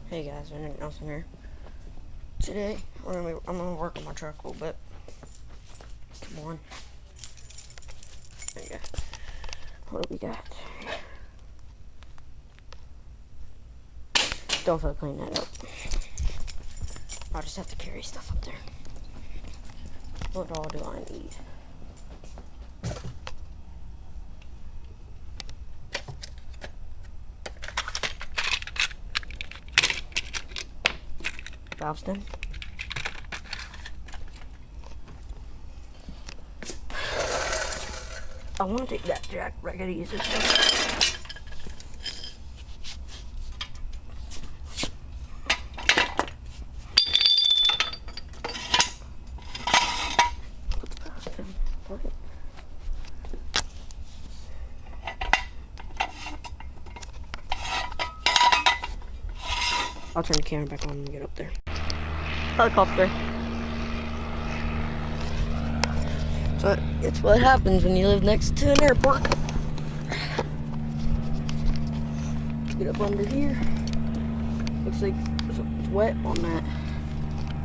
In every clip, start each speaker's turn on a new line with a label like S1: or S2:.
S1: Hey guys, Nick Nelson here. Today, I'm gonna work on my truck a little bit. Come on. There you go. What do we got? Don't feel like cleaning that up. I'll just have to carry stuff up there. What all do I need? Valve stem. I want to take that jack, but I gotta use this one. I'll turn the camera back on and get up there. Helicopter. But it's what happens when you live next to an airport. Get up under here. Looks like it's wet on that.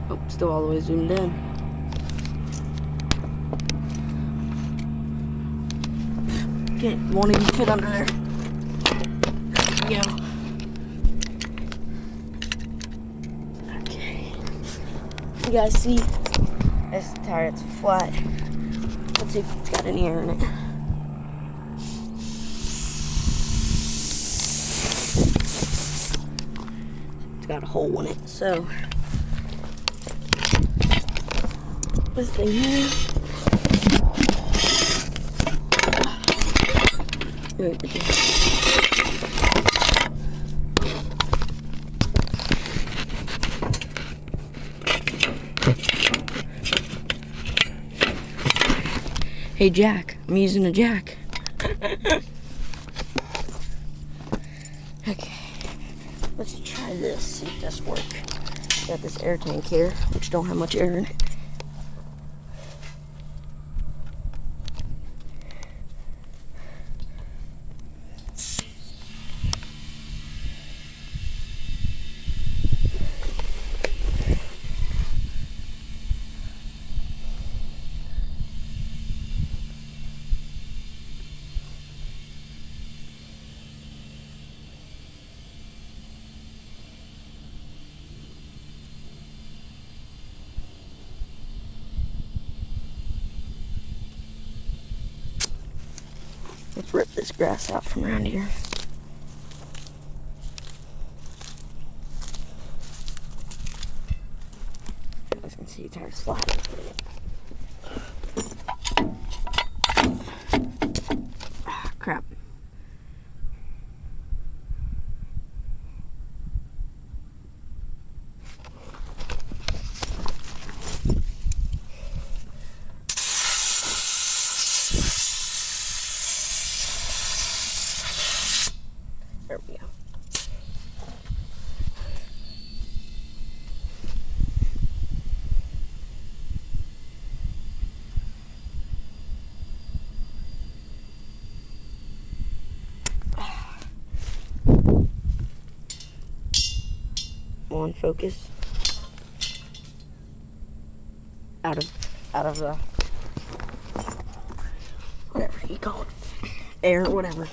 S1: Oh, still all the way zoomed in. Won't even fit under there. Yeah. You guys see this tire, it's flat. Let's see if it's got any air in it. It's got a hole in it, so this thing here. Hey Jack, I'm using a jack. Okay, let's try this, see if this works. Got this air tank here, which don't have much air in it. Let's rip this grass out from around here. As you can see, the tire's flat. Ah, crap. There we go. On focus. Out of the whatever you call it, air, whatever.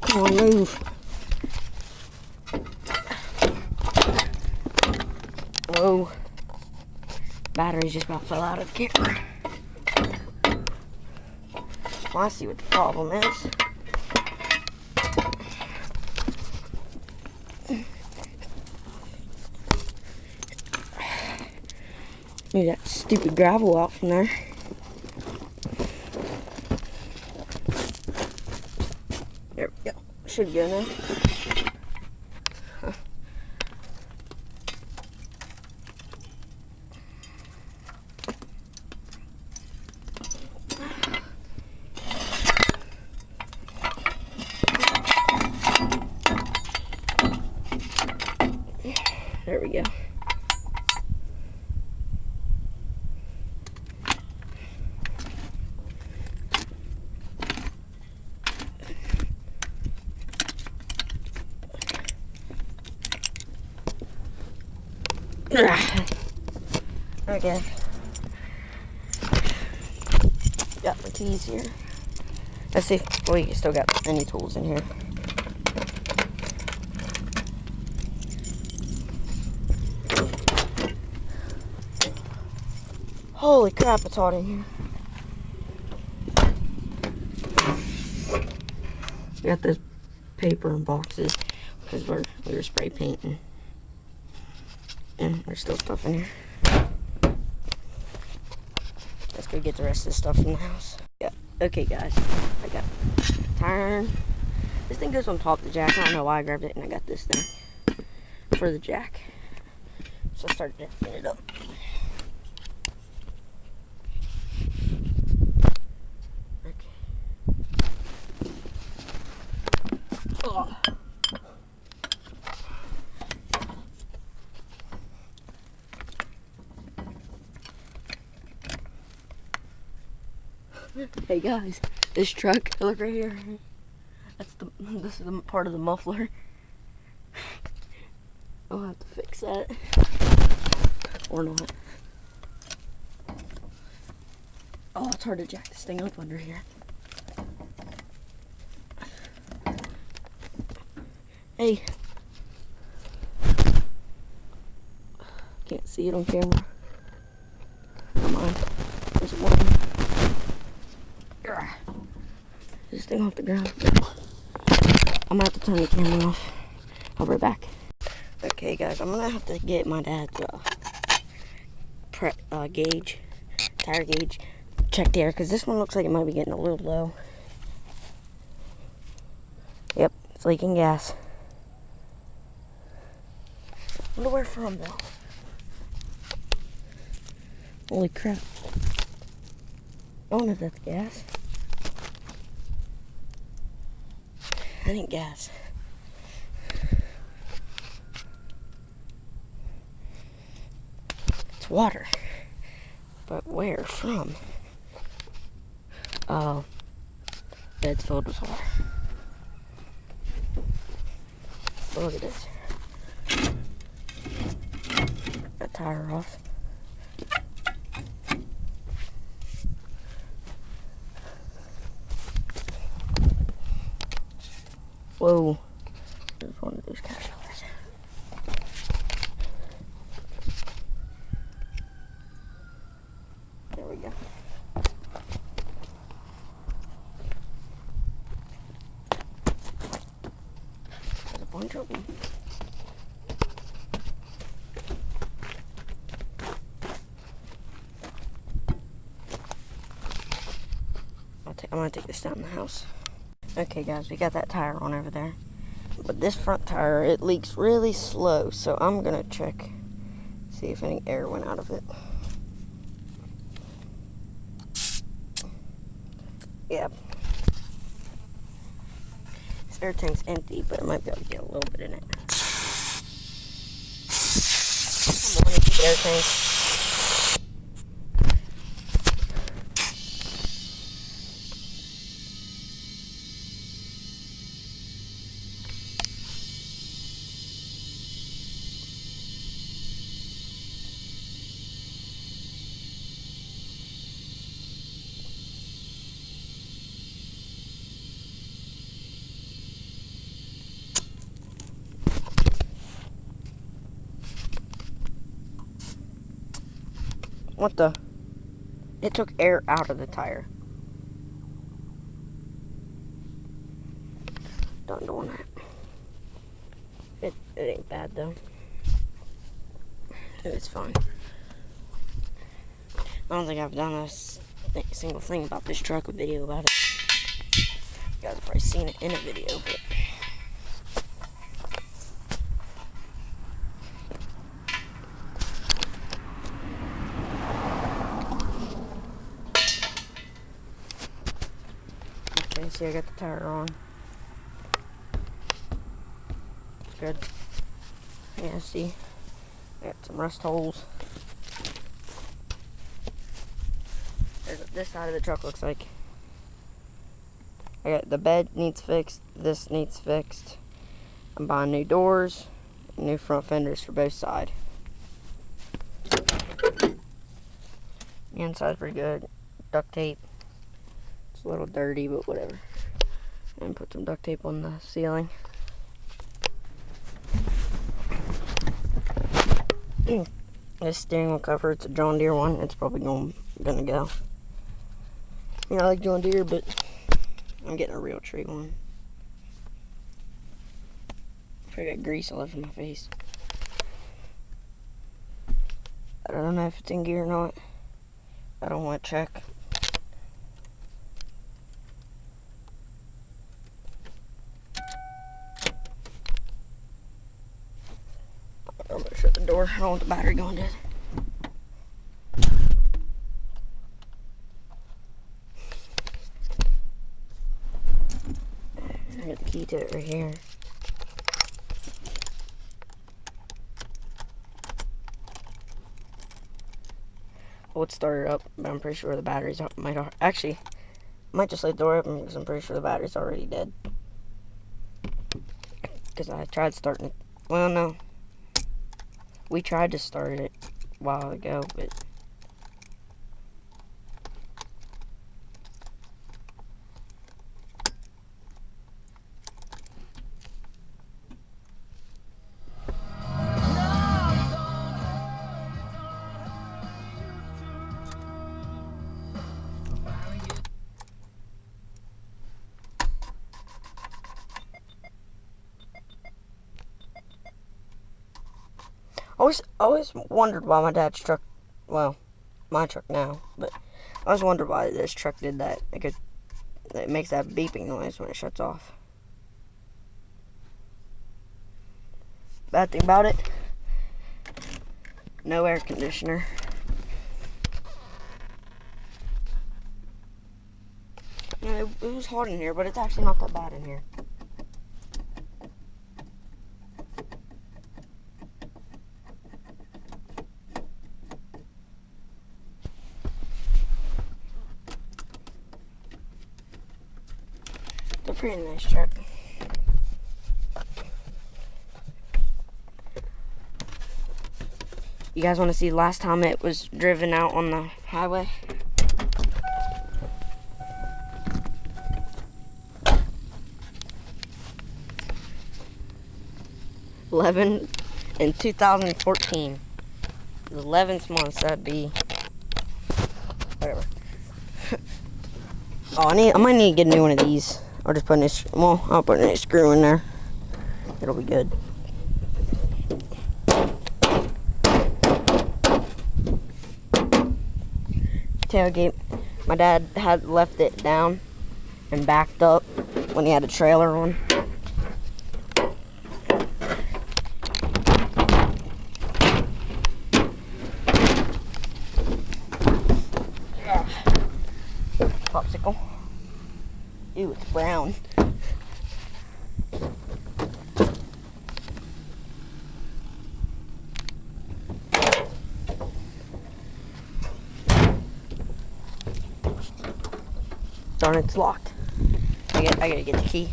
S1: Come on, move. Whoa. Battery just about fell out of the camera. Well, I see what the problem is. Move that stupid gravel out from there. There we go. Should go now. Huh. There we go. Okay. Got my keys here. Let's see if we still got any tools in here. Holy crap, it's hot in here. We got this paper and boxes because we were spray painting. And there's still stuff in here. Let's go get the rest of this stuff from the house. Yeah, okay guys, I got tire iron. This thing goes on top of the jack. I don't know why I grabbed it, and I got this thing for the jack. So I started jacking it up. Oh. Hey guys, this truck, look right here. This is the part of the muffler. I'll have to fix that. Or not. Oh, it's hard to jack this thing up under here. Hey. Can't see it on camera. Come on. There's one. This thing off the ground. I'm gonna have to turn the camera off. I'll be right back. Okay guys, I'm gonna have to get my dad's gauge, tire gauge, check the air, because this one looks like it might be getting a little low. Yep, it's leaking gas. Wonder where from though. Holy crap. I wonder if that's gas. That ain't gas. It's water. But where from? Oh. Bed's filled with water. But look at this. That tire off. Whoa, there's one of those caterpillars. There we go. There's a bunch of them. I'm gonna take this down in the house. Okay guys, we got that tire on over there. But this front tire, it leaks really slow, so I'm gonna check, see if any air went out of it. Yeah. This air tank's empty, but I might be able to get a little bit in it. Come on, empty air tank. What the? It took air out of the tire. Done doing that. It ain't bad though. It's fine. I don't think I've done a single thing about this truck, a video about it. You guys have probably seen it in a video, but okay, see, I got the tire on. Good. Yeah, see, I got some rust holes. There's what this side of the truck looks like. I got the bed needs fixed. This needs fixed. I'm buying new doors, and new front fenders for both sides. Inside's pretty good. Duct tape. It's a little dirty, but whatever. And put some duct tape on the ceiling. This steering wheel cover, it's a John Deere one. It's probably gonna go. You know, I like John Deere, but I'm getting a Realtree one. I got grease all over my face. I don't know if it's in gear or not. I don't want to check. I'm gonna shut the door. I don't want the battery going dead. I got the key to it right here. I would start it up, but I'm pretty sure the batteries might just leave the door open because I'm pretty sure the battery's already dead. Because I tried starting it. Well, no. We tried to start it a while ago, but I always wondered why my dad's truck, well, my truck now, but I always wondered why this truck did that. It makes that beeping noise when it shuts off. Bad thing about it, no air conditioner. You know, it was hot in here, but it's actually not that bad in here. It's a pretty nice truck. You guys want to see the last time it was driven out on the highway? In 2014. 11th month, that'd be whatever. Oh, I might need to get a new one of these. I'll just put I'll put a screw in there. It'll be good. Tailgate. My dad had left it down and backed up when he had a trailer on. Popsicle. Ew, it's brown. Darn, it's locked. I gotta get the key.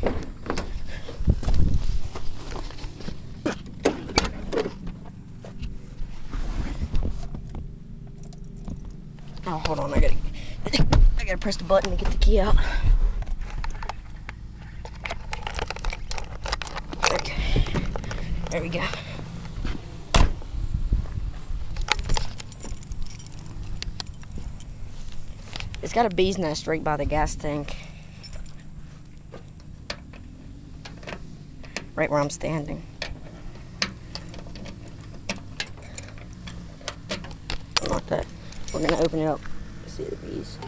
S1: Oh, hold on, I gotta press the button to get the key out. Okay, there we go. It's got a bee's nest right by the gas tank. Right where I'm standing. Like that. We're gonna open it up to see the bees.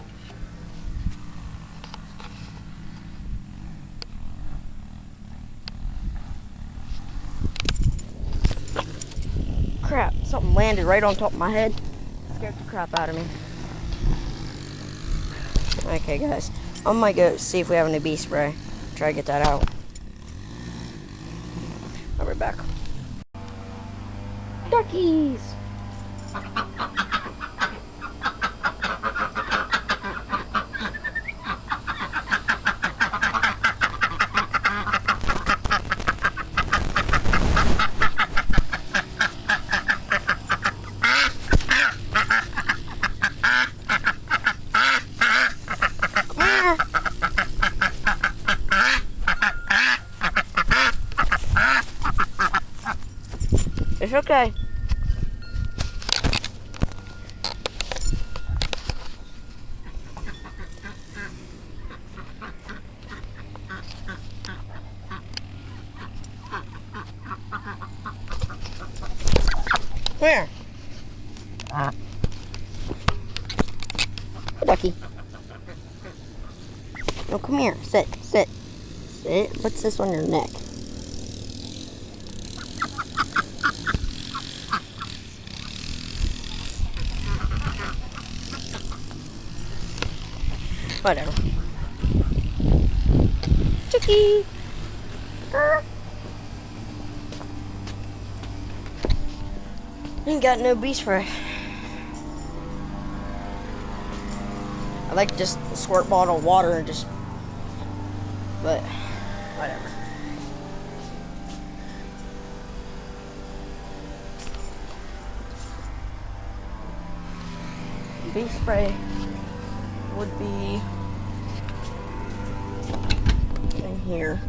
S1: Crap, something landed right on top of my head. Scared the crap out of me. Okay, guys, I might go see if we have any bee spray. Try to get that out. I'll be back. Duckies! It's okay. Come here. Ducky. No, come here. Sit. Sit. Sit. What's this on your neck? Whatever. Chicky. Ain't got no bee spray. I like just a squirt bottle of water and just, but whatever. Bee spray would be in here,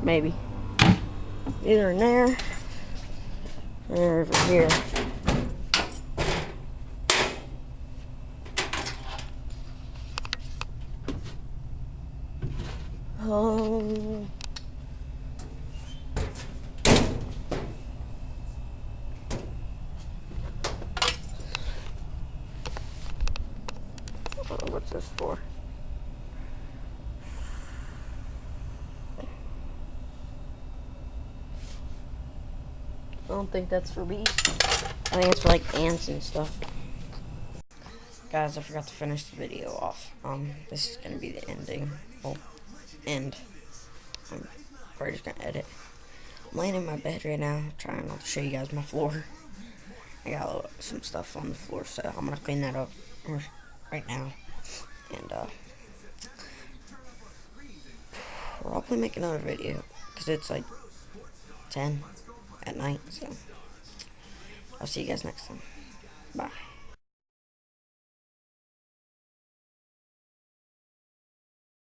S1: maybe. Either in there or over here. Oh, what's this for? I don't think that's for bees. I think it's for like ants and stuff. Guys, I forgot to finish the video off. This is gonna be the ending. Well, end. I'm probably just gonna edit. I'm laying in my bed right now, trying not to show you guys my floor. I got some stuff on the floor, so I'm gonna clean that up right now. And we'll probably make another video because it's like 10 at night. So I'll see you guys next time. Bye.